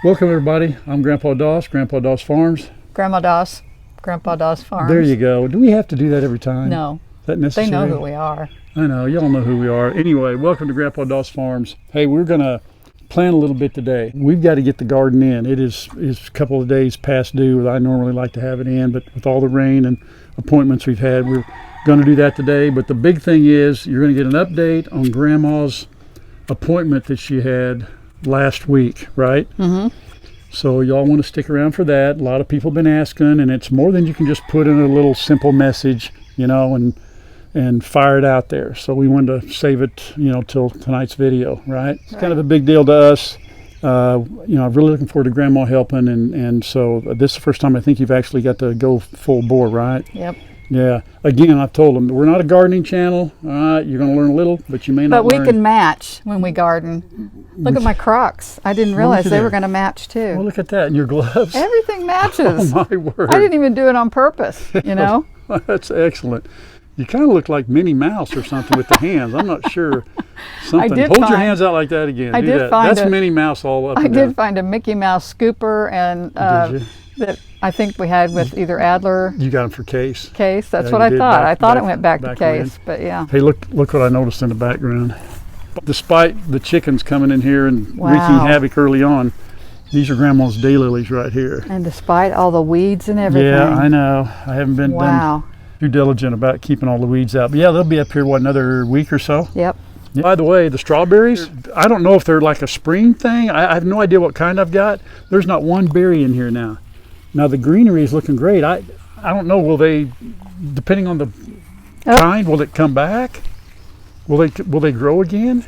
Welcome everybody. I'm Grandpa Doss, Grandpa Doss Farms. Grandma Doss, Grandpa Doss Farms. There you go. Do we have to do that every time? No. Is that necessary? They know who we are. I know, y'all know who we are. Anyway, welcome to Grandpa Doss Farms. Hey, we're gonna plan a little bit today. We've got to get the garden in. It is a couple of days past due. I normally like to have it in, but with all the rain and appointments we've had, we're gonna do that today. But the big thing is you're gonna get an update on Grandma's appointment that she had last week, right? Mm-hmm. So y'all want to stick around for that. A lot of people have been asking, and it's more than you can just put in a little simple message, you know, and fire it out there. So we wanted to save it, you know, till tonight's video, right? It's kind of a big deal to us. You know, I'm really looking forward to Grandma helping, and so this is the first time I think you've actually got to go full bore, right? Yep. Yeah. Again, I've told them we're not a gardening channel. All right, you're going to learn a little, but you may not. But we can match when we garden. Look at my Crocs. I didn't realize they were going to match too. Well, look at that, and your gloves. Everything matches. Oh my word! I didn't even do it on purpose. You know. That's excellent. You kind of look like Minnie Mouse or something with the hands. I'm not sure. Something. Hold your hands out like that again. I do did that. find That's Minnie Mouse all up. I did find a Mickey Mouse scooper and that I think we had with either Adler. You got them for Case. Case. That's what I thought. I thought it went back to Case, but yeah. Hey, look what I noticed in the background. Despite the chickens coming in here and wreaking havoc early on, these are Grandma's daylilies right here. And despite all the weeds and everything. Yeah, I know. I haven't been done too diligent about keeping all the weeds out. But yeah, they'll be up here, what, another week or so? Yep. Yeah. By the way, the strawberries, I don't know if they're like a spring thing. I have no idea what kind I've got. There's not one berry in here now. Now the greenery is looking great. I don't know, will they, depending on the kind, will it come back? Will they grow again?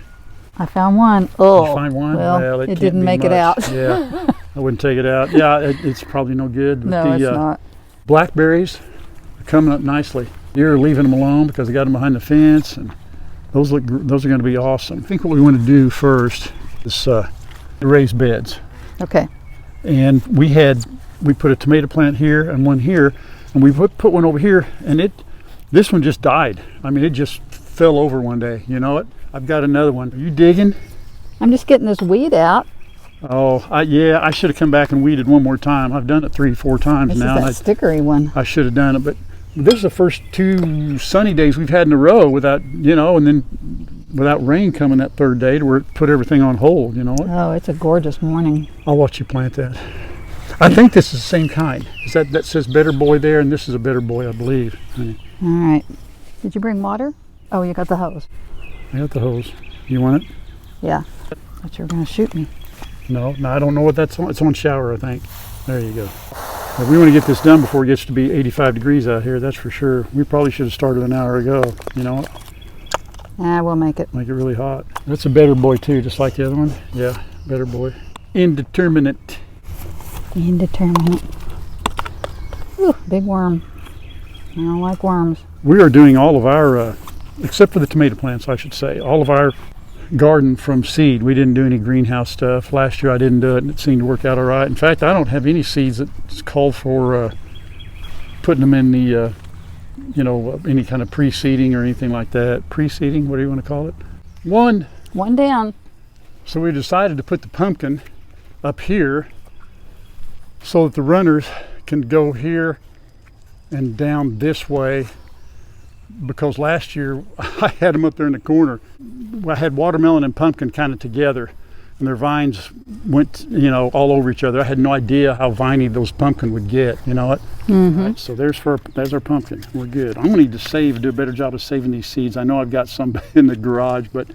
I found one. Oh, did you find one? Well, it didn't make it out. Yeah, I wouldn't take it out. Yeah, it's probably no good. No, it's not. Blackberries are coming up nicely. You're leaving them alone because I got them behind the fence, and those are going to be awesome. I think what we want to do first is raise beds. Okay. And we put a tomato plant here and one here, and we put one over here, and this one just died. I mean, it just fell over one day. You know it? I've got another one. Are you digging? I'm just getting this weed out. Oh, yeah, I should have come back and weeded one more time. I've done it 3-4 times now. This is that stickery one. I should have done it, but this is the first 2 sunny days we've had in a row without, you know, and then without rain coming that third day to where it put everything on hold, you know. Oh, it's a gorgeous morning. I'll watch you plant that. I think this is the same kind. Is that says Better Boy there, and this is a Better Boy, I believe. All right. Did you bring water? Oh, you got the hose. I got the hose. You want it? Yeah. Thought you were going to shoot me. No, I don't know what that's on. It's on shower, I think. There you go. But we want to get this done before it gets to be 85 degrees out here, that's for sure. We probably should have started an hour ago, you know. We'll make it. Make it really hot. That's a Better Boy too, just like the other one. Yeah, Better Boy. Indeterminate. Indeterminate. Ooh, big worm. I don't like worms. We are doing all of our, except for the tomato plants, I should say, all of our garden from seed. We didn't do any greenhouse stuff. Last year I didn't do it, and it seemed to work out all right. In fact, I don't have any seeds that's called for putting them in the, you know, any kind of pre-seeding or anything like that. Pre-seeding, what do you want to call it? One down. So we decided to put the pumpkin up here so that the runners can go here and down this way, because last year I had them up there in the corner. I had watermelon and pumpkin kind of together, and their vines went, you know, all over each other. I had no idea how viney those pumpkin would get, you know what? Mm-hmm. Right, so there's our pumpkin. We're good. I'm gonna need to do a better job of saving these seeds. I know I've got some in the garage, but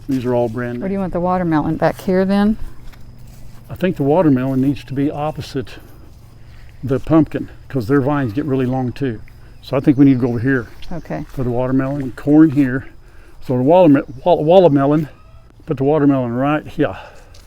these are all brand new. Where do you want the watermelon? Back here then? I think the watermelon needs to be opposite the pumpkin, because their vines get really long too. So I think we need to go over here. Okay. For the watermelon, corn here. So the watermelon, put the watermelon right here.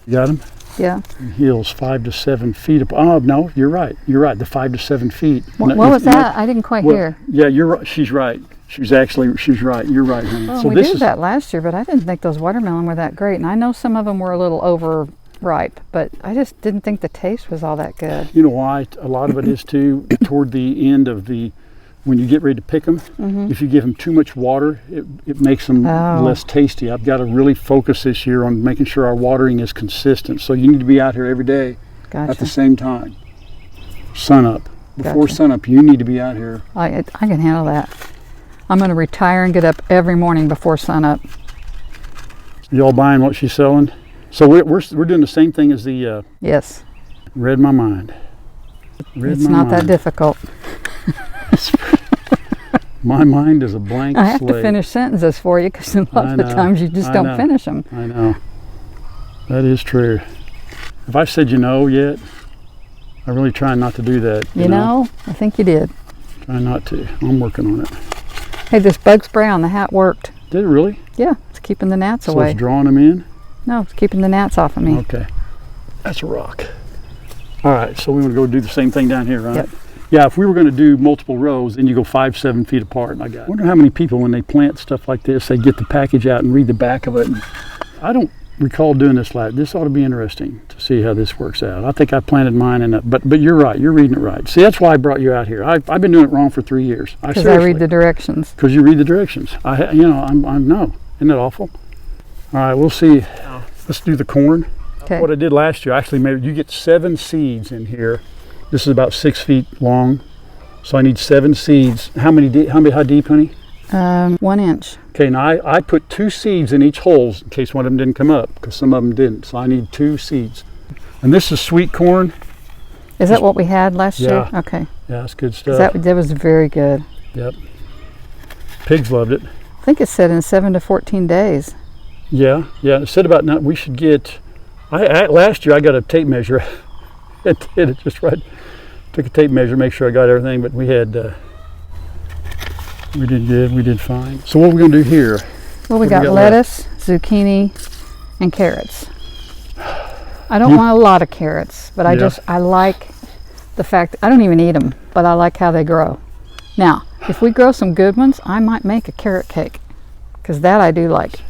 You got him? Yeah. Heels 5 to 7 feet. Oh no, you're right. You're right. The 5 to 7 feet. What was that? I didn't quite hear. Yeah, you're right. She's right. She's right. You're right, honey. Well, so we did that last year, but I didn't think those watermelon were that great. And I know some of them were a little overripe, but I just didn't think the taste was all that good. You know why? A lot of it is too toward the end of the when you get ready to pick them, if you give them too much water, it makes them less tasty. I've got to really focus this year on making sure our watering is consistent. So you need to be out here every day at the same time. Sun up. Before sun up, you need to be out here. I can handle that. I'm going to retire and get up every morning before sun up. Y'all buying what she's selling? So we're doing the same thing as the yes. Read my mind. It's not that difficult. My mind is a blank slate. I have to finish sentences for you because a lot of the times you just don't finish them. I know. That is true. Have I said you know yet? I really try not to do that. You know, I think you did. Try not to. I'm working on it. Hey, this bug spray on the hat worked. Did it really? Yeah, it's keeping the gnats So away. it's drawing them in? No, it's keeping the gnats off of me. Okay. That's a rock. All right, so we want to go do the same thing down here, right? Yep. Yeah, if we were going to do multiple rows, then you go 5-7 feet apart. And I wonder how many people, when they plant stuff like this, they get the package out and read the back of it. And I don't recall doing this last. This ought to be interesting to see how this works out. I think I planted mine in but you're right. You're reading it right. See, that's why I brought you out here. I've been doing it wrong for 3 years. Because I read the directions. Because you read the directions. I know. Isn't that awful? All right, we'll see. Let's do the corn. Okay. What I did last year, actually, maybe you get 7 seeds in here. This is about 6 feet long, so I need 7 seeds. How deep, honey? 1 inch. Okay, now I put 2 seeds in each hole in case one of them didn't come up, because some of them didn't. So I need 2 seeds. And this is sweet corn. Is that what we had last year? Okay. Yeah, that's good stuff. That was very good. Yep. Pigs loved it. I think it said in 7 to 14 days. Yeah. It said about now we should get. Last year I got a tape measure. It did it just right. Took a tape measure, make sure I got everything, but we had. We did good. We did fine. So what are we gonna do here? Well, we got lettuce, zucchini, and carrots. I don't want a lot of carrots, but I like the fact I don't even eat them, but I like how they grow. Now, if we grow some good ones, I might make a carrot cake, because that I do like.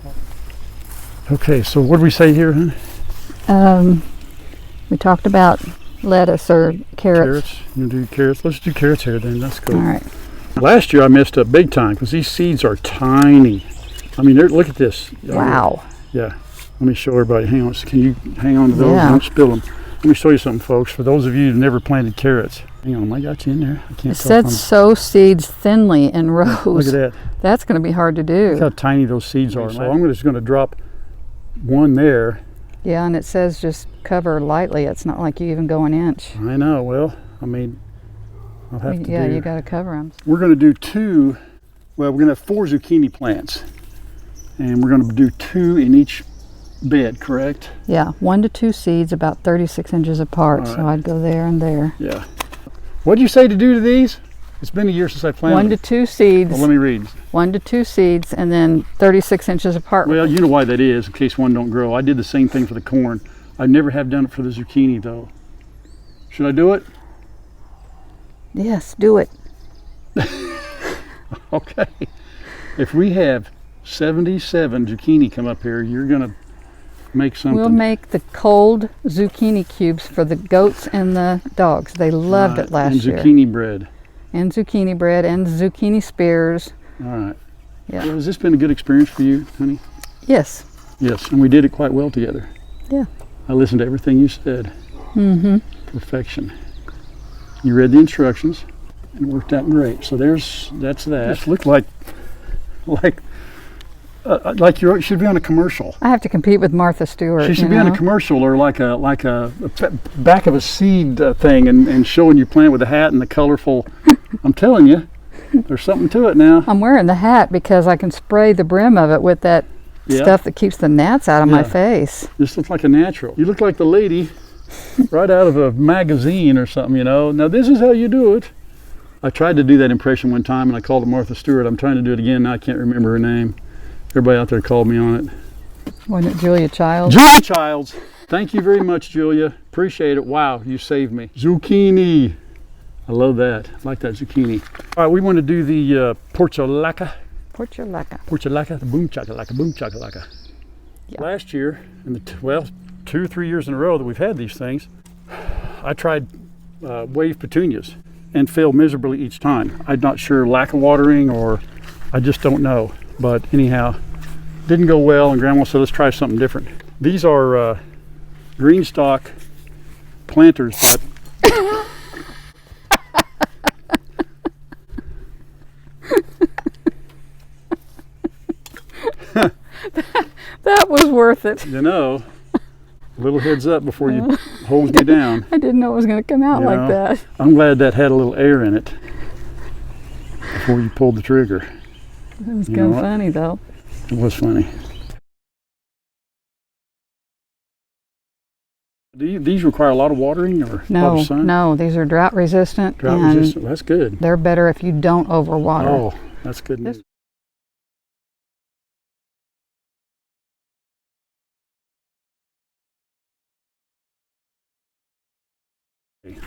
Okay, so what did we say here, huh? We talked about lettuce or carrots. You do carrots? Let's do carrots here then. That's cool. All right. Last year I messed up big time because these seeds are tiny. I mean, look at this. Wow. Yeah. Let me show everybody. Hang on. Can you hang on to those? Yeah. Don't spill them. Let me show you something, folks. For those of you who've never planted carrots, hang on. I got you in there. I can't. It said sow seeds thinly in rows. Look at that. That's going to be hard to do. Look how tiny those seeds are. So I'm just going to drop one there. Yeah, and it says just cover lightly. It's not like you even go an inch. I know. Well, I mean, I'll have to Yeah, you got to cover them. We're going to do we're going to have 4 zucchini plants. And we're going to do 2 in each bed, correct? Yeah, 1 to 2 seeds about 36 inches apart. Right. So I'd go there and there. Yeah. What did you say to do to these? It's been a year since I planted 1 to 2 seeds. Well, let me read. 1 to 2 seeds, and then 36 inches apart. Well, you know why that is, in case one don't grow. I did the same thing for the corn. I never have done it for the zucchini, though. Should I do it? Yes, do it. Okay. If we have 77 zucchini come up here, you're going to make something. We'll make the cold zucchini cubes for the goats and the dogs. They loved it last year. And zucchini bread. And zucchini bread and zucchini spears. All right. Yeah. Well, has this been a good experience for you, honey? Yes. Yes, and we did it quite well together. Yeah. I listened to everything you said. Mm-hmm. Perfection. You read the instructions and it worked out great. So that's that. It looked like you should be on a commercial. I have to compete with Martha Stewart. She should be on a commercial, or like a back of a seed thing, and showing you plant with the hat and the colorful. I'm telling you, there's something to it now. I'm wearing the hat because I can spray the brim of it with that stuff that keeps the gnats out of my face. This looks like a natural. You look like the lady right out of a magazine or something, you know. Now this is how you do it. I tried to do that impression one time and I called it Martha Stewart. I'm trying to do it again. Now I can't remember her name. Everybody out there called me on it. Wasn't it Julia Childs? Julia Childs. Thank you very much, Julia. Appreciate it. Wow, you saved me. Zucchini. I love that. I like that zucchini. All right, we want to do the portulaca. Portulaca. The boom chakalaka. Yeah. Last year, in the 2 or 3 years in a row that we've had these things, I tried wave petunias. and fail miserably each time. I'm not sure, lack of watering, or I just don't know. But anyhow, didn't go well, and Grandma said, let's try something different. These are green stalk planters, but that was worth it. you know, a little heads up before you hose me down. I didn't know it was going to come out You like know, that. I'm glad that had a little air in it before you pulled the trigger. It was You kind know of what? funny though. It was funny. These require a lot of watering or a lot of sun? No, these are drought resistant, Drought and resistant. That's good. they're better if you don't overwater. Oh, that's good news.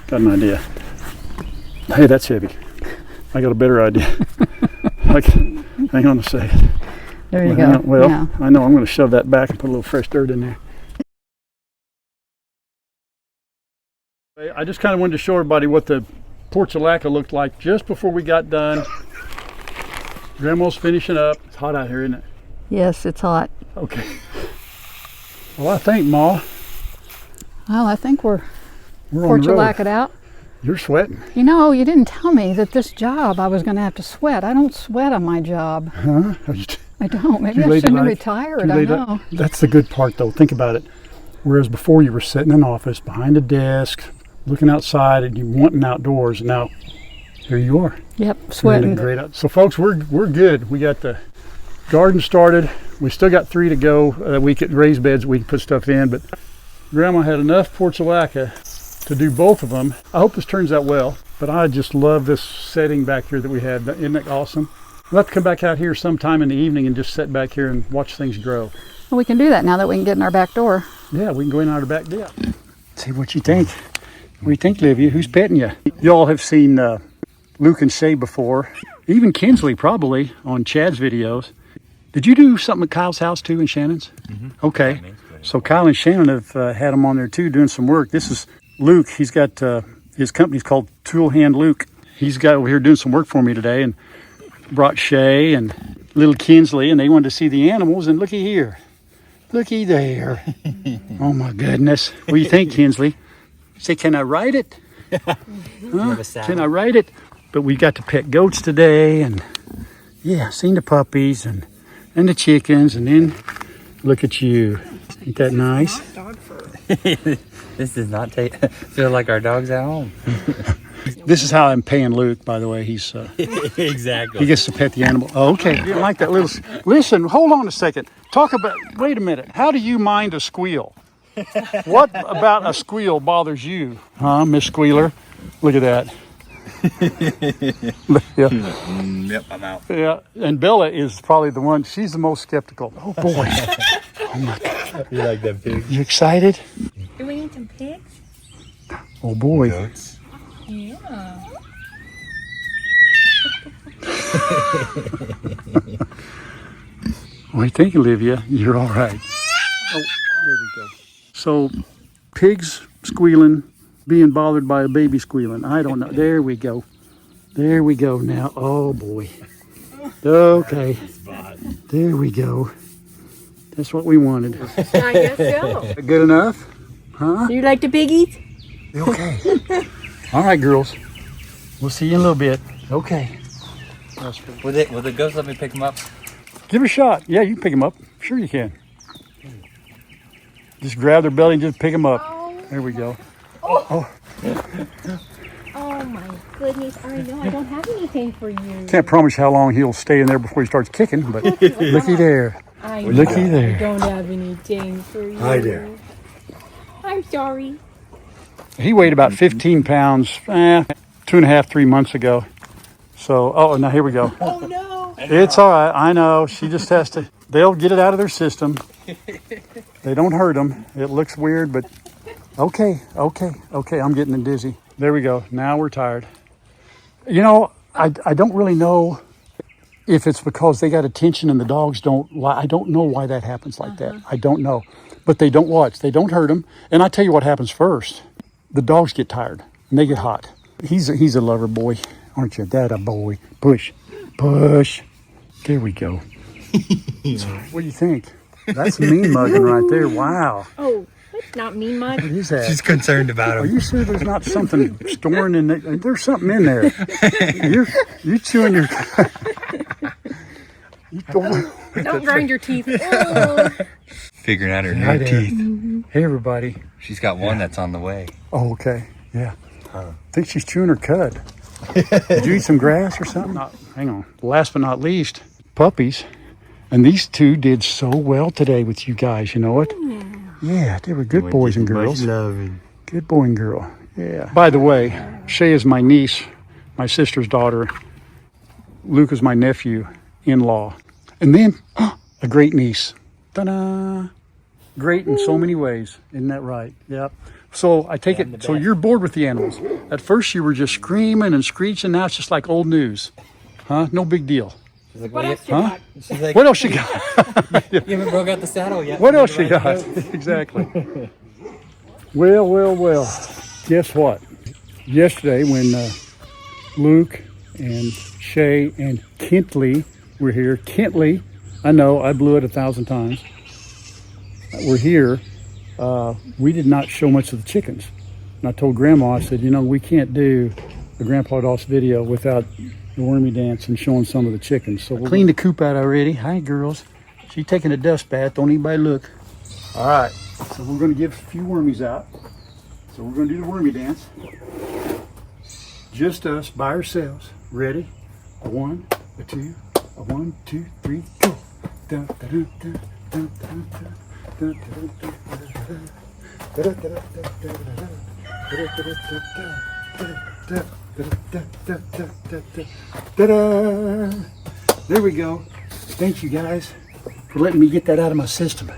Got an idea. Hey, that's heavy. I got a better idea. Hang on a second. There you Well, go. Well, Yeah. I know I'm going to shove that back and put a little fresh dirt in there. I just kind of wanted to show everybody what the portulaca looked like just before we got done. Grandma's finishing up. It's hot out here, isn't it? Yes, it's hot. Okay. Well, I think, Ma, Well, I think we're we're on the road. portulaca'd out. You're sweating. You know, you didn't tell me that this job I was going to have to sweat. I don't sweat on my job. Huh? I don't. Maybe Too I shouldn't ladylike. retire. Too I late. know. That's the good part, though. Think about it. Whereas before you were sitting in an office behind a desk, looking outside, and you wanting outdoors. Now, here you are. Yep, You're sweating. looking great out. So, folks, we're good. We got the garden started. We still got 3 to go. We could raise beds. We could put stuff in, but Grandma had enough portulaca to do both of them. I hope this turns out well. But I just love this setting back here that we had. Isn't it awesome? We'll have to come back out here sometime in the evening and just sit back here and watch things grow. Well, we can do that now that we can get in our back door. Yeah, we can go in our back deck. See what you think. What do you think, Livia? Who's petting you? Y'all have seen Luke and Shay before. Even Kinsley probably on Chad's videos. Did you do something at Kyle's house too and Shannon's? Mm-hmm. Okay. So Kyle and Shannon have had them on there too doing some work. This is Luke. He's got his company's called Tool Hand Luke. He's got over here doing some work for me today and brought Shay and little Kinsley, and they wanted to see the animals. And looky here. Looky there. Oh my goodness. What do you think, Kinsley? Say, can I ride it? Huh? Can I ride it? But we got to pet goats today, and yeah, seen the puppies and the chickens, and then look at you. Ain't that nice? This does not feel like our dog's at home. This is how I'm paying Luke, by the way. He's Exactly. he gets to pet the animal. Oh, okay, you didn't like that little. Listen, hold on a second. Talk about. Wait a minute. How do you mind a squeal? What about a squeal bothers you, huh, Miss Squealer? Look at that. Yeah. Yep, I'm out. Yeah, and Bella is probably the one. She's the most skeptical. Oh boy. Oh my God. You like that pig? You excited? Do we need some pigs? Oh boy. Goats. Yeah. What do you think, Olivia? You're all right. Oh, there we go. So, pigs squealing, being bothered by a baby squealing. I don't know. There we go. There we go now. Oh boy. Okay. There we go. That's what we wanted. I guess so. Good enough? Huh? Do you like the piggies? Okay. All right, girls. We'll see you in a little bit. Okay. Will the ghost let me pick him up? Give it a shot. Yeah, you can pick them up. Sure you can. Just grab their belly and just pick them up. There we go. Oh my goodness, I know I don't have anything for you. Can't promise how long he'll stay in there before he starts kicking, but looky there. I Looky know there. I don't have anything for you. Hi there. I'm sorry. He weighed about 15 pounds 2.5, 3 months ago. So, oh, now here we go. Oh no. It's all right. I know. She just has to. They'll get it out of their system. They don't hurt them. It looks weird, but okay. I'm getting dizzy. There we go. Now we're tired. You know, I don't really know if it's because they got attention and the dogs don't. I don't know why that happens like that. I don't know. But they don't watch. They don't hurt them. And I tell you what happens first. The dogs get tired and they get hot. He's a lover boy, aren't you? That a boy. Push, push. There we go. So, what do you think? That's mean mugging right there. Wow. Oh, that's not mean mug. What is that? She's concerned about Are him. you sure there's not something storing in there? There's something in there. You chewing your. Don't grind your teeth. Oh. Figuring out her Hi new there. teeth. Hey everybody. She's got one that's on the way. Oh, okay. Yeah. I think she's chewing her cud. Did you eat some grass or something? Hang on. Last but not least, puppies. And these two did so well today with you guys, you know it? Yeah, they were good boys and girls. Good boy and girl. Yeah. By the way, Shay is my niece, my sister's daughter. Luke is my nephew-in-law. And then a great niece. Ta-da! Great in so many ways. Isn't that right? Yep. So I take it, so you're bored with the animals. At first you were just screaming and screeching. Now it's just like old news. Huh? No big deal. She's like, What well, else you Huh? got? she's like, What else you got? you haven't broke out the saddle yet. What else you got? Exactly. Well. Guess what? Yesterday when Luke and Shay and Kentley were here. Kentley, I know, I blew it 1,000 times. We're here. We did not show much of the chickens. And I told Grandma, I said, you know, we can't do a Grandpa Doss video without the wormy dance and showing some of the chickens. So we'll clean the coop out already. Hi, girls. She's taking a dust bath. Don't anybody look. All right. So we're going to give a few wormies out. So we're going to do the wormy dance. Just us by ourselves. Ready? A 1, a 2, a 1, 2, 3, go. Dun, dun, dun, dun, dun, dun, dun. There we go. Thank you guys for letting me get that out of my system.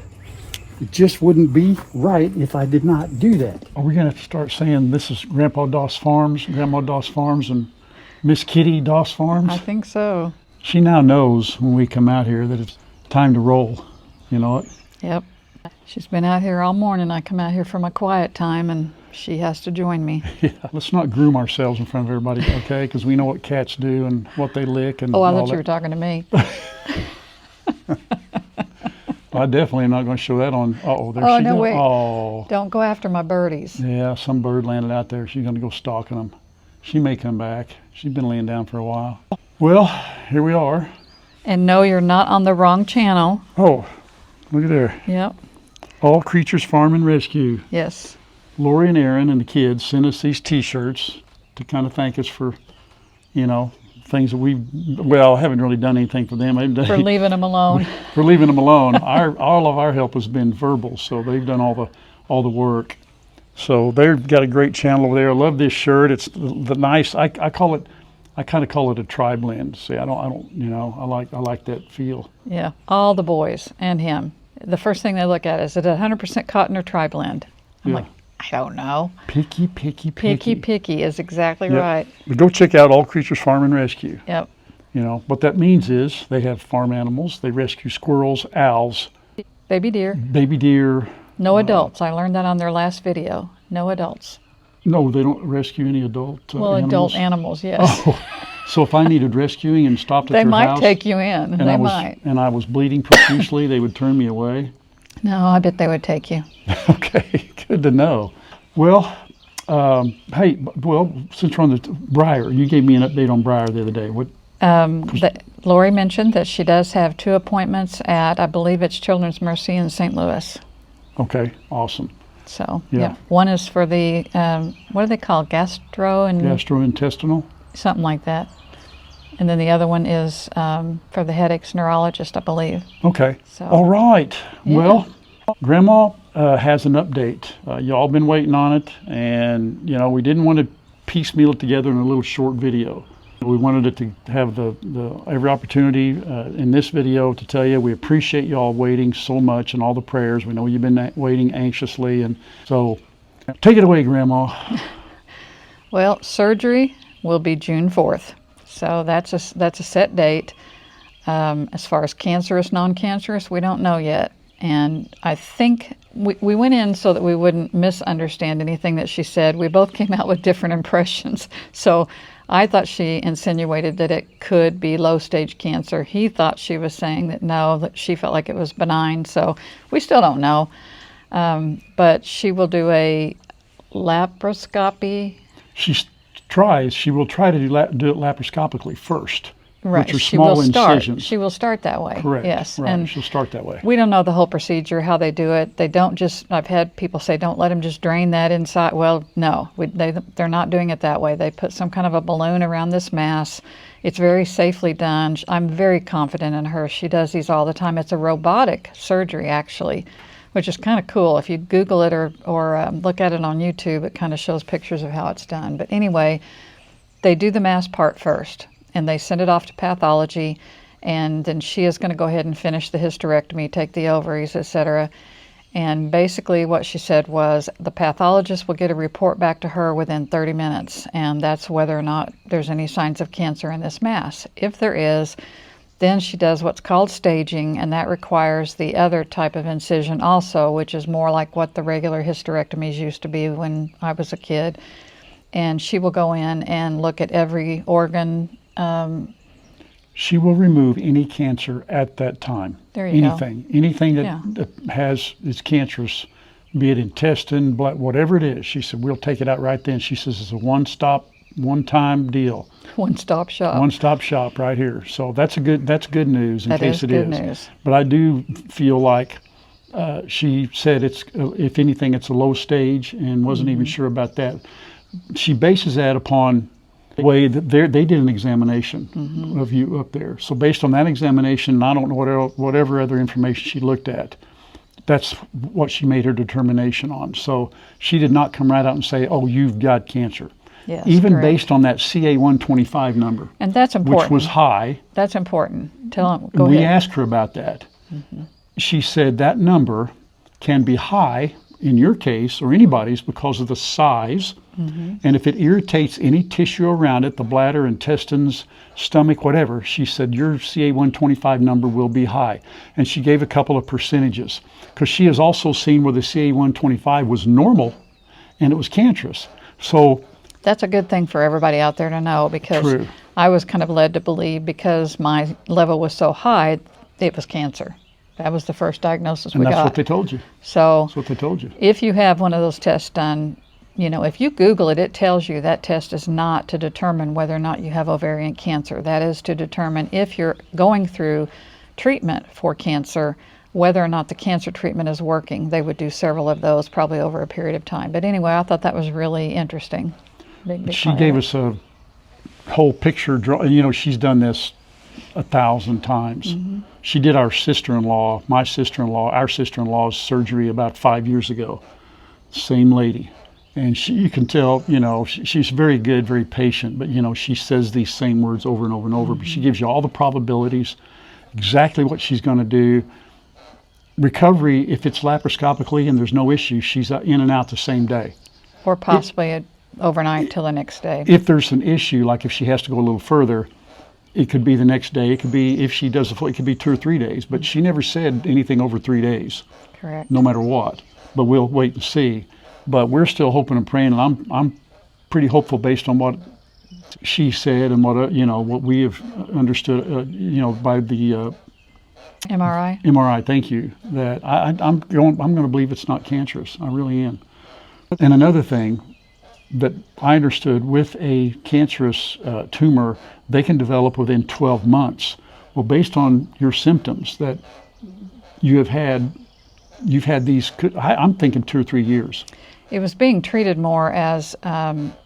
It just wouldn't be right if I did not do that. Are we going to start saying this is Grandpa Doss Farms, Grandma Doss Farms, and Miss Kitty Doss Farms? I think so. She now knows when we come out here that it's time to roll. You know it? Yep. She's been out here all morning. I come out here for my quiet time, and she has to join me. Yeah. Let's not groom ourselves in front of everybody, okay? Because we know what cats do and what they lick and Oh, I all thought you that. were talking to me. I definitely am not going to show that on. Uh-oh, there Oh, she no, goes. wait. Oh, Don't go after my birdies. yeah, some bird landed out there. She's going to go stalking them. She may come back. She's been laying down for a while. Well, here we are. And no, you're not on the wrong channel. Oh, look at there. Yep. All Creatures Farm and Rescue. Yes. Lori and Aaron and the kids sent us these T-shirts to kind of thank us for, you know, things that I haven't really done anything for them. They've done For leaving them alone. for leaving them alone. All of our help has been verbal, so they've done all the work. So they've got a great channel over there. I love this shirt. It's the nice. I kind of call it a tri blend. See, I don't. You know, I like that feel. Yeah. All the boys and him. The first thing they look at is it 100% cotton or tri-blend? I'm Yeah. like, I don't know. Picky. Picky is exactly Yep. right. But go check out All Creatures Farm and Rescue. Yep. You know what that means is they have farm animals. They rescue squirrels, owls, Baby deer. baby deer. No adults. I learned that on their last video. No adults. No, they don't rescue any adult Well, animals. adult animals, yes. Oh, so if I needed rescuing and stopped at They their might house, take you in. and They I was might. and I was bleeding profusely, they would turn me away. No, I bet they would take you. Okay, good to know. Well, hey, since we're on the Briar, you gave me an update on Briar the other day. What? Lori mentioned that she does have 2 appointments at, I believe it's Children's Mercy in St. Louis. Okay, awesome. So, Yeah. One is for the, what do they call it? Gastrointestinal. Something like that. And then the other one is for the headaches neurologist, I believe. Okay. So, All right. Yeah. Well, Grandma has an update. Y'all been waiting on it, and you know we didn't want to piecemeal it together in a little short video. We wanted it to have the every opportunity in this video to tell you we appreciate y'all waiting so much and all the prayers. We know you've been waiting anxiously, and so take it away, Grandma. well, surgery will be June 4th. So that's a set date. As far as cancerous, non-cancerous, we don't know yet. And I think we went in so that we wouldn't misunderstand anything that she said. We both came out with different impressions. So I thought she insinuated that it could be low stage cancer. He thought she was saying that no, that she felt like it was benign. So we still don't know. But she will do a laparoscopy. She will try to do it laparoscopically first. Right. Which are small incisions. She will start that way. Correct. Yes. Right. And she'll start that way. we don't know the whole procedure, how they do it. They don't just, I've had people say, don't let them just drain that inside. Well, no, they're not doing it that way. They put some kind of a balloon around this mass. It's very safely done. I'm very confident in her. She does these all the time. It's a robotic surgery, actually, which is kind of cool. If you Google it or look at it on YouTube, it kind of shows pictures of how it's done. But anyway, they do the mass part first, and they send it off to pathology, and then she is going to go ahead and finish the hysterectomy, take the ovaries, etc. And basically what she said was the pathologist will get a report back to her within 30 minutes, and that's whether or not there's any signs of cancer in this mass. If there is, then she does what's called staging, and that requires the other type of incision also, which is more like what the regular hysterectomies used to be when I was a kid. And she will go in and look at every organ. She will remove any cancer at that time. There you go. Anything that is cancerous, be it intestine, blood, whatever it is. She said, we'll take it out right then. She says it's a one-time deal. One-stop shop. One-stop shop right here. So that's good news in case it is. That is good news. But I do feel like she said it's if anything it's a low stage and wasn't even sure about that. She bases that upon the way that they did an examination of you up there. So based on that examination, I don't know whatever other information she looked at, that's what she made her determination on. So she did not come right out and say, oh, you've got cancer. Yes, even correct. Based on that CA-125 number. And that's important. Which was high. That's important. Go ahead. We asked her about that. She said that number can be high in your case or anybody's because of the size. And if it irritates any tissue around it, the bladder, intestines, stomach, whatever, she said your CA-125 number will be high. And she gave a couple of percentages because she has also seen where the CA-125 was normal and it was cancerous. So that's a good thing for everybody out there to know, because True. I was kind of led to believe because my level was so high, it was cancer. That was the first diagnosis we got. And that's what they told you. So that's what they told you. If you have one of those tests done, if you Google it, it tells you that test is not to determine whether or not you have ovarian cancer. That is to determine if you're going through treatment for cancer, whether or not the cancer treatment is working. They would do several of those probably over a period of time. But anyway, I thought that was really interesting. Big she gave us a whole picture draw. She's done this 1,000 times. She did our sister-in-law's surgery about 5 years ago. Same lady. And you can tell, she's very good, very patient, but, she says these same words over and over and over. But she gives you all the probabilities, exactly what she's going to do. Recovery, if it's laparoscopically and there's no issue, she's in and out the same day. Or possibly overnight till the next day. If there's an issue, like if she has to go a little further, it could be the next day. It could be, if she does it could be 2 or 3 days. But she never said anything over 3 days. Correct. No matter what. But we'll wait and see. But we're still hoping and praying, and I'm pretty hopeful based on what she said and what what we have understood, by the MRI. MRI. Thank you. That I'm going to believe it's not cancerous. I really am. And another thing that I understood, with a cancerous tumor, they can develop within 12 months. Well, based on your symptoms that you've had these. I'm thinking 2 or 3 years. It was being treated more as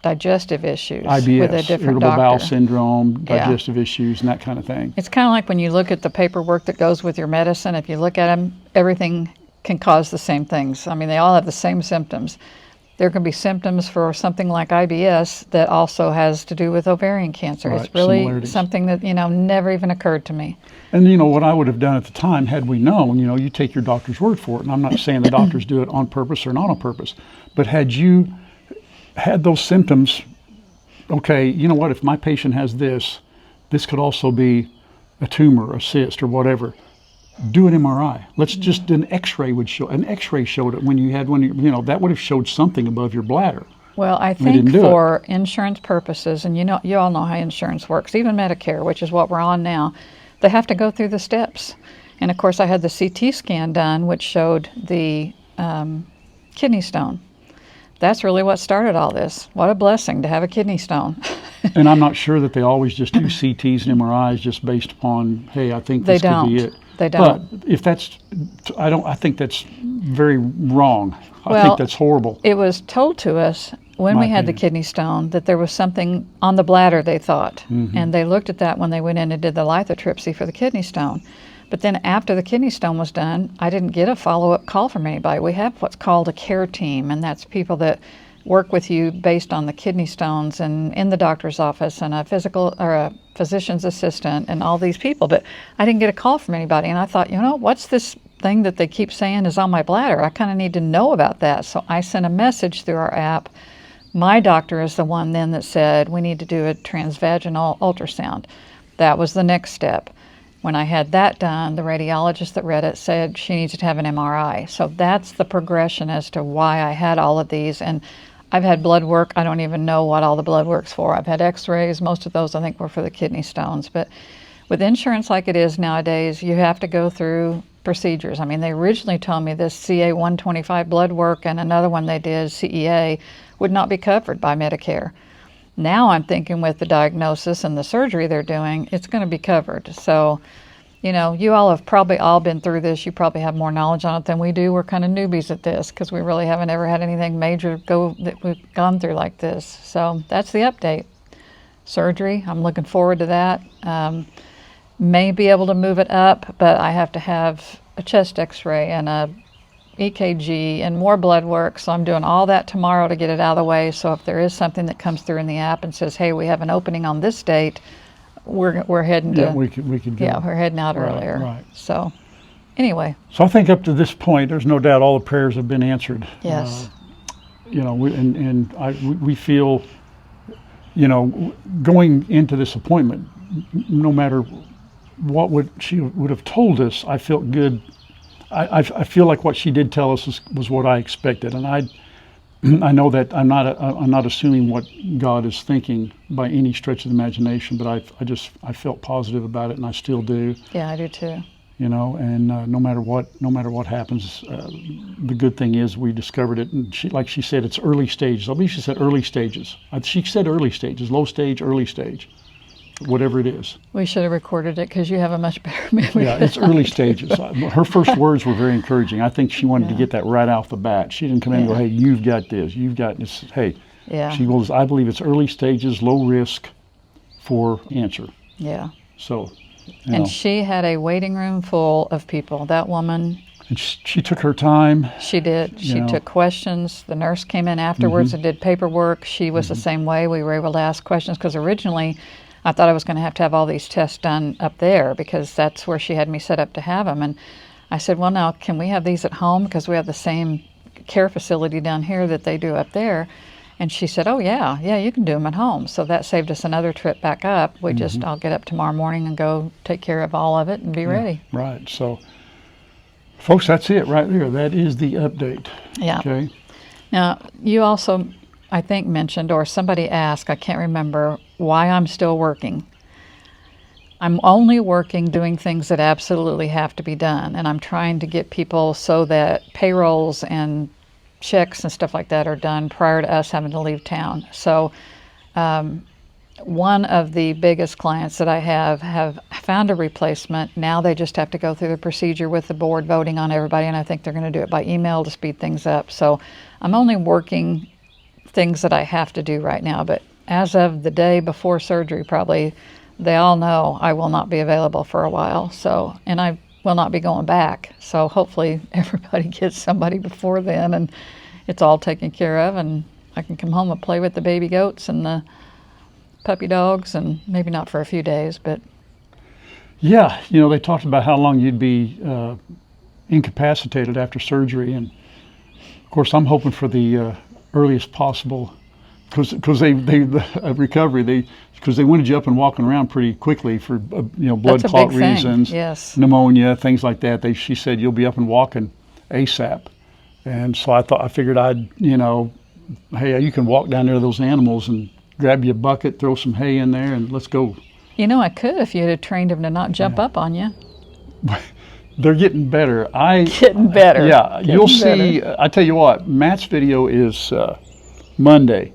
digestive issues IBS, with a different irritable doctor. bowel syndrome, digestive issues, and that kind of thing. It's kind of like when you look at the paperwork that goes with your medicine. If you look at them, everything can cause the same things. I mean, they all have the same symptoms. There can be symptoms for something like IBS that also has to do with ovarian cancer. Right, it's really similarities. something that, never even occurred to me. And what I would have done at the time, had we known, you take your doctor's word for it. And I'm not saying the doctors do it on purpose or not on purpose, but had you had those symptoms, okay, if my patient has this could also be a tumor, a cyst, or whatever. do an MRI. Let's just an X-ray would show. An X-ray showed it when you had that would have showed something above your bladder. Well, I We didn't think do it. for insurance purposes, and you all know how insurance works, even Medicare, which is what we're on now, they have to go through the steps. And of course, I had the CT scan done, which showed the kidney stone. That's really what started all this. What a blessing to have a kidney stone. And I'm not sure that they always just do CTs and MRIs just based upon, hey, I think They this could be don't. it. They don't. But if that's, I think that's very wrong. I Well, think that's horrible. It was told to us when My we had the opinion. kidney stone that there was something on the bladder, they thought. Mm-hmm. And they looked at that when they went in and did the lithotripsy for the kidney stone. But then after the kidney stone was done, I didn't get a follow-up call from anybody. We have what's called a care team, and that's people that work with you based on the kidney stones and in the doctor's office and a physical or a physician's assistant and all these people. But I didn't get a call from anybody. And I thought, what's this thing that they keep saying is on my bladder? I kind of need to know about that. So I sent a message through our app. My doctor is the one then that said we need to do a transvaginal ultrasound. That was the next step. When I had that done, the radiologist that read it said she needs to have an MRI. So that's the progression as to why I had all of these. And I've had blood work. I don't even know what all the blood work's for. I've had x-rays. Most of those I think were for the kidney stones. But with insurance like it is nowadays, you have to go through procedures. I mean, they originally told me this CA 125 blood work and another one they did, CEA, would not be covered by Medicare. Now I'm thinking with the diagnosis and the surgery they're doing, it's going to be covered. So, you all have probably all been through this. You probably have more knowledge on it than we do. We're kind of newbies at this because we really haven't ever had anything major that we've gone through like this. So that's the update. Surgery, I'm looking forward to that. May be able to move it up, but I have to have a chest x-ray and a EKG and more blood work. So I'm doing all that tomorrow to get it out of the way. So if there is something that comes through in the app and says, hey, we have an opening on this date, we're heading to, Yeah, we could go. we're heading out Right, earlier. right. So anyway, So I think up to this point, there's no doubt all the prayers have been answered. yes. We feel, going into this appointment, no matter what she would have told us, I felt good. I feel like what she did tell us was what I expected, and I know that I'm not assuming what God is thinking by any stretch of the imagination, but I felt positive about it, and I still do. Yeah, I do too. And no matter what happens, the good thing is we discovered it. And like she said, it's early stages. I believe she said early stages. She said early stages, low stage, early stage, whatever it is. We should have recorded it because you have a much better memory. Yeah, it's early stages. Her first words were very encouraging. I think she wanted to get that right off the bat. She didn't come in and go, hey, you've got this, you've got this. Hey, she goes, I believe it's early stages, low risk for cancer. Yeah. So, And she had a waiting room full of people. That woman, and she took her time. she did. She took questions. The nurse came in afterwards and did paperwork. She was the same way. We were able to ask questions because originally I thought I was going to have all these tests done up there because that's where she had me set up to have them. And I said, well, now, can we have these at home? Because we have the same care facility down here that they do up there. And she said, oh, yeah, you can do them at home. So that saved us another trip back up. I'll get up tomorrow morning and go take care of all of it and be ready. Right. So, folks, that's it right there. That is the update. Yeah. Okay. Now, you also, I think, mentioned, or somebody asked, I can't remember, why I'm still working. I'm only working doing things that absolutely have to be done. And I'm trying to get people so that payrolls and checks and stuff like that are done prior to us having to leave town. So one of the biggest clients that I have found a replacement. Now they just have to go through the procedure with the board voting on everybody, and I think they're going to do it by email to speed things up. So I'm only working things that I have to do right now, but as of the day before surgery, probably they all know I will not be available for a while. So, and I will not be going back. So hopefully everybody gets somebody before then and it's all taken care of and I can come home and play with the baby goats and the puppy dogs, and maybe not for a few days, but. Yeah, they talked about how long you'd be incapacitated after surgery. And of course, I'm hoping for the earliest possible because they recovery, because they wanted you up and walking around pretty quickly for blood That's a clot big thing. reasons, Yes. pneumonia, things like that. She said you'll be up and walking ASAP, and so I figured I'd hey, you can walk down there to those animals and grab you a bucket, throw some hay in there, and let's go. I could if you had trained him to not jump up on you. They're getting better. Getting better. Yeah, Getting you'll see. I tell you what, Matt's video is Monday.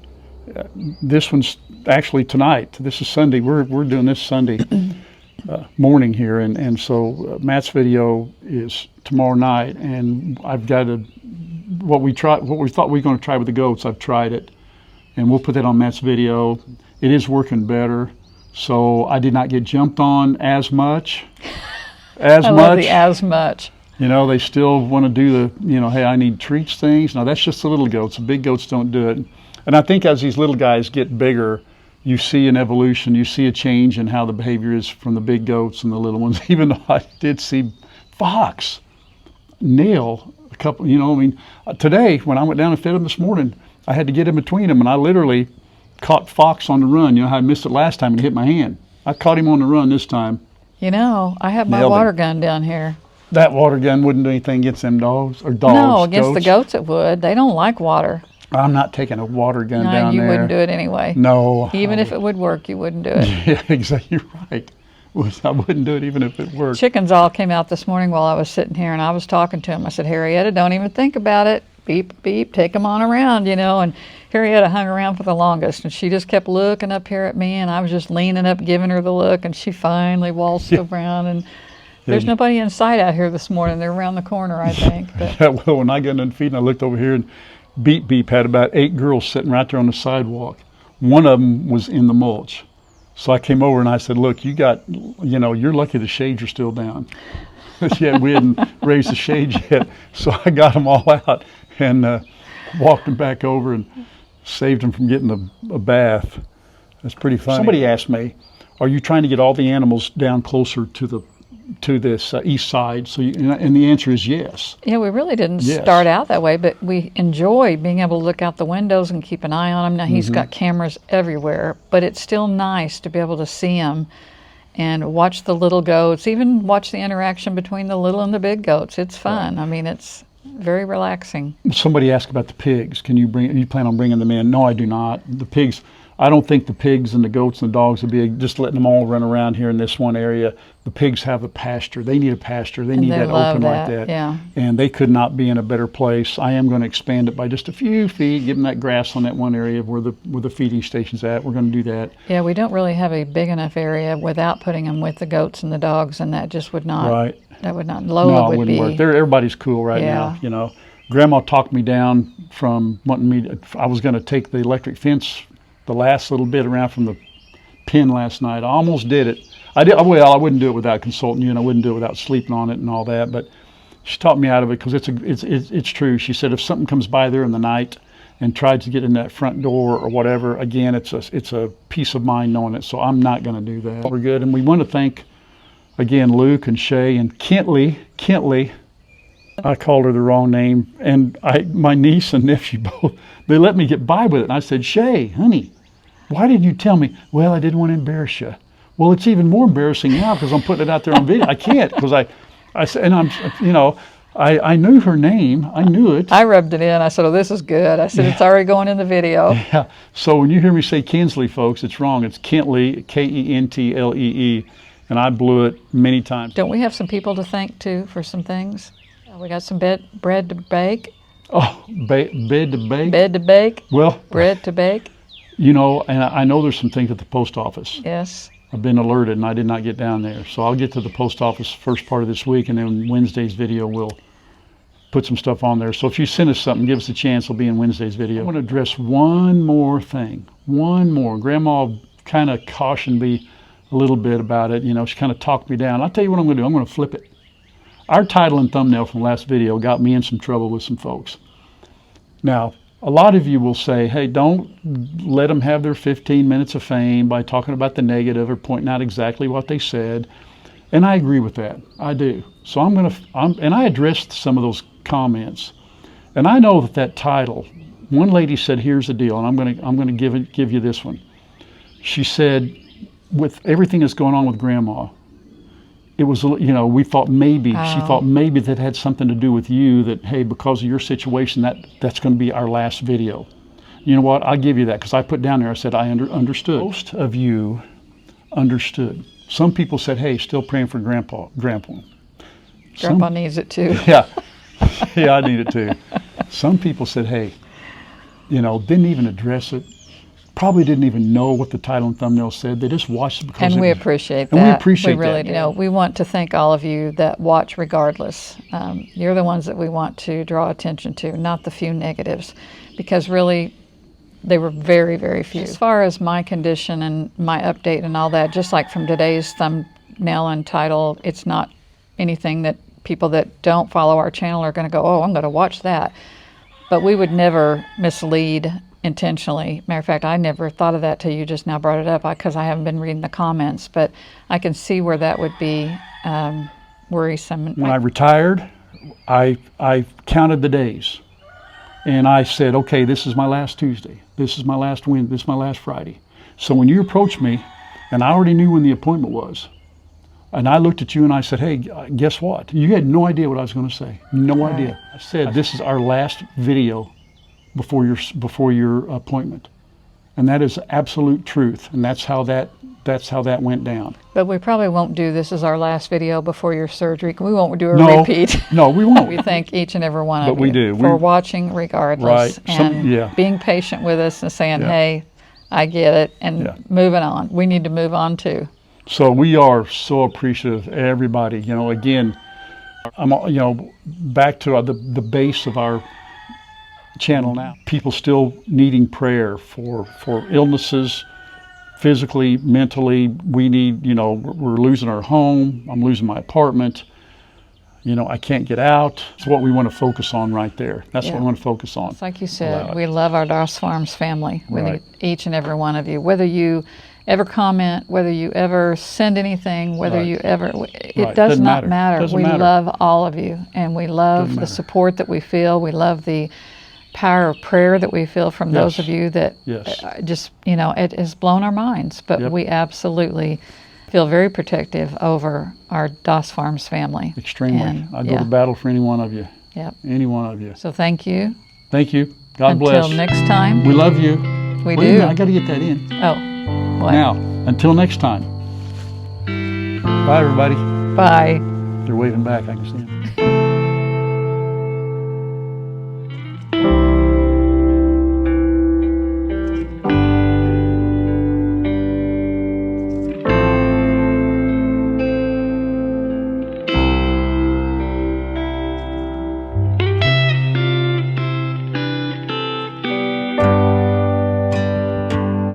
This one's actually tonight. This is Sunday. We're doing this Sunday morning here, and so Matt's video is tomorrow night. And I've got what we thought we were going to try with the goats. I've tried it, and we'll put that on Matt's video. It is working better. So I did not get jumped on as much. I love the as much. They still want to do the, hey, I need treats things. No, that's just the little goats. The big goats don't do it. And I think as these little guys get bigger, you see an evolution. You see a change in how the behavior is from the big goats and the little ones. Even though I did see Fox nail a couple, today when I went down and fed them this morning, I had to get in between them, and I literally caught Fox on the run. How I missed it last time and hit my hand. I caught him on the run this time. I have my Nailed water it. gun down here. That water gun wouldn't do anything against them dogs or dogs. No, against the goats. goats it would. They don't like water. I'm not taking a water gun No, down you there. wouldn't do it anyway. No. Even if it would work, you wouldn't do it. Yeah, exactly. You're right. I wouldn't do it even if it worked. Chickens all came out this morning while I was sitting here, and I was talking to him. I said, Harrietta, don't even think about it. Beep, beep, take them on around, And Harrietta hung around for the longest, and she just kept looking up here at me, and I was just leaning up, giving her the look, and she finally waltzed around. And there's nobody in sight out here this morning. They're around the corner, I think. But. Yeah, well, when I got done feeding, I looked over here, and Beep Beep had about 8 girls sitting right there on the sidewalk. One of them was in the mulch. So I came over and I said, look, you're lucky the shades are still down. Yeah, we hadn't raised the shades yet. So I got them all out and walked them back over and saved them from getting a bath. That's pretty funny. Somebody asked me, are you trying to get all the animals down closer to this east side? And the answer is yes. Yeah, we really didn't Yes. start out that way, but we enjoy being able to look out the windows and keep an eye on him. Now, he's got cameras everywhere, but it's still nice to be able to see him and watch the little goats, even watch the interaction between the little and the big goats. It's fun. I mean, it's very relaxing. Somebody asked about the pigs. You plan on bringing them in? No, I do not. The pigs, I don't think the pigs and the goats and the dogs would be just letting them all run around here in this one area. The pigs have a pasture. They need a pasture. They need that love open like that, that. yeah. And they could not be in a better place. I am going to expand it by just a few feet, give them that grass on that one area where the feeding station's at. We're going to do that. Yeah, we don't really have a big enough area without putting them with the goats and the dogs, and that just would not. Right. That would not. Lola No, it would wouldn't be. work. Everybody's cool right Yeah. now, Grandma talked me down from wanting me to, I was going to take the electric fence the last little bit around from the pin last night. I almost did it. I wouldn't do it without consulting you, and I wouldn't do it without sleeping on it and all that, but she talked me out of it because it's true. She said if something comes by there in the night and tries to get in that front door or whatever, again, it's a peace of mind knowing it, so I'm not going to do that. We're good, and we want to thank, again, Luke and Shay and Kentley. I called her the wrong name, and my niece and nephew both, they let me get by with it. And I said, Shay, honey, why didn't you tell me? Well, I didn't want to embarrass you. Well, it's even more embarrassing now because I'm putting it out there on video. I can't because I said, and I knew her name. I knew it. I rubbed it in. I said, oh, this is good. I said, it's already going in the video. Yeah. So when you hear me say Kinsley, folks, it's wrong. It's Kentley, Kentlee, and I blew it many times. Don't we have some people to thank, too, for some things? We got some bread to bake. Oh, bed to bake? Bed to bake. Well, bread to bake. And I know there's some things at the post office. Yes. I've been alerted, and I did not get down there. So I'll get to the post office first part of this week, and then Wednesday's video will put some stuff on there. So if you send us something, give us a chance. It'll be in Wednesday's video. I want to address one more thing. One more. Grandma kind of cautioned me a little bit about it. She kind of talked me down. I'll tell you what I'm going to do. I'm going to flip it. Our title and thumbnail from last video got me in some trouble with some folks. Now, a lot of you will say, hey, don't let them have their 15 minutes of fame by talking about the negative or pointing out exactly what they said. And I agree with that. I do. So and I addressed some of those comments. And I know that title one lady said, here's the deal, and I'm gonna give you this one. She said, with everything that's going on with Grandma, it was, you know, we thought maybe, she thought maybe that had something to do with you, that, hey, because of your situation, that's going to be our last video. You know what, I'll give you that, because I put down there, I said, I understood. Most of you understood. Some people said, hey, still praying for Grandpa. Grandpa needs it too. Yeah, yeah, I need it too. Some people said, hey, you know, didn't even address it. Probably didn't even know what the title and thumbnail said. They just watched it because. And we appreciate that. And we appreciate that. We really do. You know, we want to thank all of you that watch regardless. You're the ones that we want to draw attention to, not the few negatives, because really, they were very, very few. As far as my condition and my update and all that, just like from today's thumbnail and title, it's not anything that people that don't follow our channel are going to go, oh, I'm going to watch that. But we would never mislead intentionally. Matter of fact, I never thought of that till you just now brought it up, because I haven't been reading the comments, but I can see where that would be worrisome. When I retired, I counted the days, and I said, okay, this is my last Tuesday, this is my last Wednesday, this is my last Friday. So when you approached me, and I already knew when the appointment was, and I looked at you and I said, hey, guess what? You had no idea what I was going to say. No idea. I said, this is our last video before your appointment, and that is absolute truth, and that's how that went down. But we probably won't do this as our last video before your surgery. We won't do a repeat. No, we won't. We thank each and every one of but you we do. for watching regardless, right. and being patient with us and saying, hey, I get it, and moving on. We need to move on too. So we are so appreciative, everybody. You know, again, I'm, you know, back to the base of our channel now. People still needing prayer for illnesses, physically, mentally. We need, you know, we're losing our home. I'm losing my apartment. You know, I can't get out. It's what we want to focus on right there. That's what we want to focus on. It's like you said, we love our Doss Farms family. We need each and every one of you. Whether you ever comment, whether you ever send anything, whether you ever, it does not matter. We love all of you, and we love the support that we feel. We love the power of prayer that we feel from those of you that just, you know, it has blown our minds, but we absolutely feel very protective over our Doss Farms family. Extremely. And, I'd go to battle for any one of you. Yep. Any one of you. So thank you. Thank you. God bless. Until next time. We love you. We do. I got to get that in. Oh. What? Now, until next time. Bye, everybody. Bye. They're waving back. I can see them.